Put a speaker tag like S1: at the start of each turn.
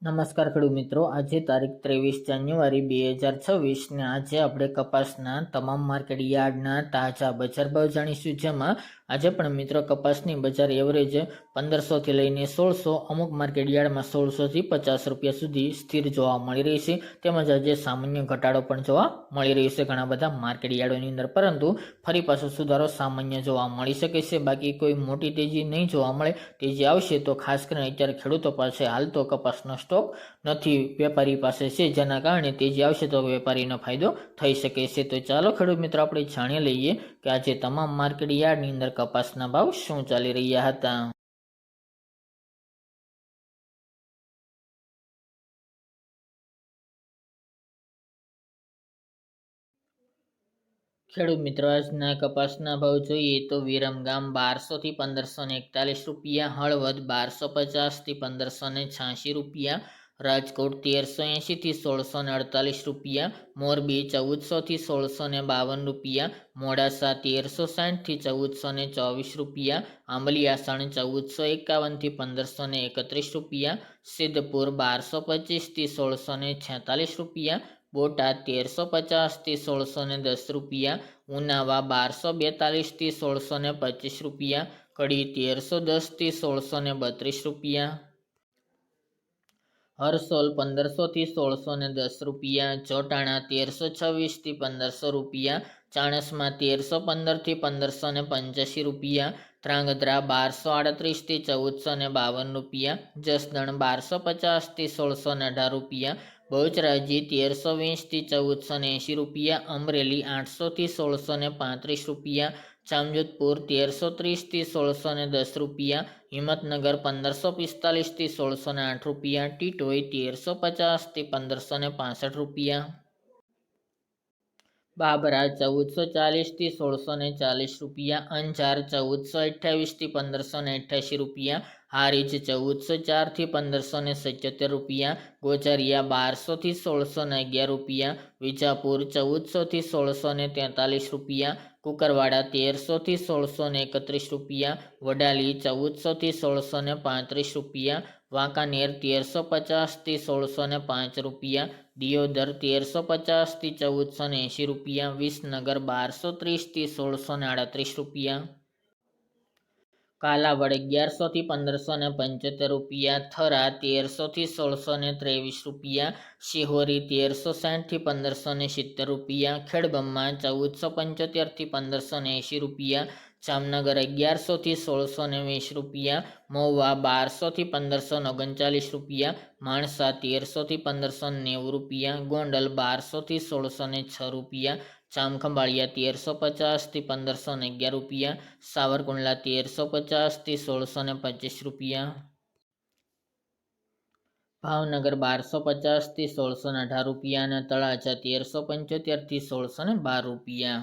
S1: નમસ્કાર ખેડૂત મિત્રો, આજે તારીખ 23 જાન્યુઆરી 2026 ને આજે આપણે કપાસના તમામ માર્કેટ યાર્ડના તાજા બજાર ભાવ જાણીશું, જેમાં આજે પણ મિત્રો કપાસની બજાર એવરેજ 1500 થી લઈને 1600, અમુક માર્કેટ યાર્ડમાં 1600 થી 50 રૂપિયા સુધી સ્થિર જોવા મળી રહી છે. તેમજ આજે સામાન્ય ઘટાડો પણ જોવા મળી રહ્યો છે ઘણા બધા માર્કેટ યાર્ડોની અંદર, પરંતુ ફરી પાછો સુધારો સામાન્ય જોવા મળી શકે છે. બાકી કોઈ મોટી તેજી નહીં જોવા મળે. તેજી આવશે તો ખાસ કરીને અત્યારે ખેડૂતો પાસે હાલ તો કપાસનો સ્ટોક નથી, વેપારી પાસે છે, જેના કારણે તેજી આવશે તો વેપારીનો ફાયદો થઈ શકે છે. તો ચાલો ખેડૂત મિત્રો આપણે જાણી લઈએ કે આજે તમામ માર્કેટ યાર્ડની અંદર કપાસના ભાવ શું ચાલી રહ્યા હતા. ખેડૂત મિત્રો આજના કપાસના ભાવ જોઈએ તો વિરમગામ 1200 થી 1541 રૂપિયા, હળવદ 1250 થી 1586 રૂપિયા, રાજકોટ 1380 થી 1648 રૂપિયા, મોરબી 1400 થી 1652 રૂપિયા, મોડાસા 1360 થી 1424 રૂપિયા, આંબલિયાસણ 1451 થી 1531 રૂપિયા, સિદ્ધપુર 1225 થી 1646 રૂપિયા, બોટાદ 1350 થી 1610 રૂપિયા, ઉનાવા 1242 થી 1625 રૂપિયા, કડી 1310 થી 1632 રૂપિયા, હરસોલ 1500 થી 1610 રૂપિયા, ચોટાણા 1326 થી 1500 રૂપિયા, ચાણસમાં 1315 થી 1585 રૂપિયા, ધ્રાંગધ્રા 1238 થી 1452 રૂપિયા, જસદણ 1250 થી 1618 રૂપિયા, બહુચરાજી 1320 થી 1480 રૂપિયા, અમરેલી 800 થી 1635 રૂપિયા, જામજોધપુર 1330 થી 1610 રૂપિયા, હિંમતનગર 1545 થી 1608 રૂપિયા, ટીટોઈ 1350 થી 1565 રૂપિયા, બાબરા 1440 થી 1640 રૂપિયા, અંજાર 1428 થી 1588 રૂપિયા, હારીજ 1404 થી 1577 રૂપિયા, ગોઝારિયા 1200 થી 1611 રૂપિયા, વિજાપુર 1400 થી 1643 રૂપિયા, કુકરવાડા 1300 થી 1631 રૂપિયા, વડાલી 1400 થી 1635 રૂપિયા, વાંકાનેર 1350 થી 1605 રૂપિયા, દિયોદર 1350 થી 1480 રૂપિયા, વિસનગર 1230 થી 1638 રૂપિયા, કાલાવડ 1100 થી 1575 રૂપિયા, થરા 1300 થી 1623 રૂપિયા, શિહોરી 1360 થી 1570 રૂપિયા, ખેડબ્રહ્મા 1475 થી 1580 રૂપિયા, જામનગર 1100 થી 1620 રૂપિયા, મહુવા 1200 થી 1539 રૂપિયા, માણસા 1300 થી 1590 રૂપિયા, ગોંડલ 1200 થી 1606 રૂપિયા, જામખંભાળિયા 1350 થી 1511 રૂપિયા, સાવરકુંડલા 1350 થી 1625 રૂપિયા, ભાવનગર 1250 થી 1618 રૂપિયા અને તળાજા 1375 થી 1612 રૂપિયા.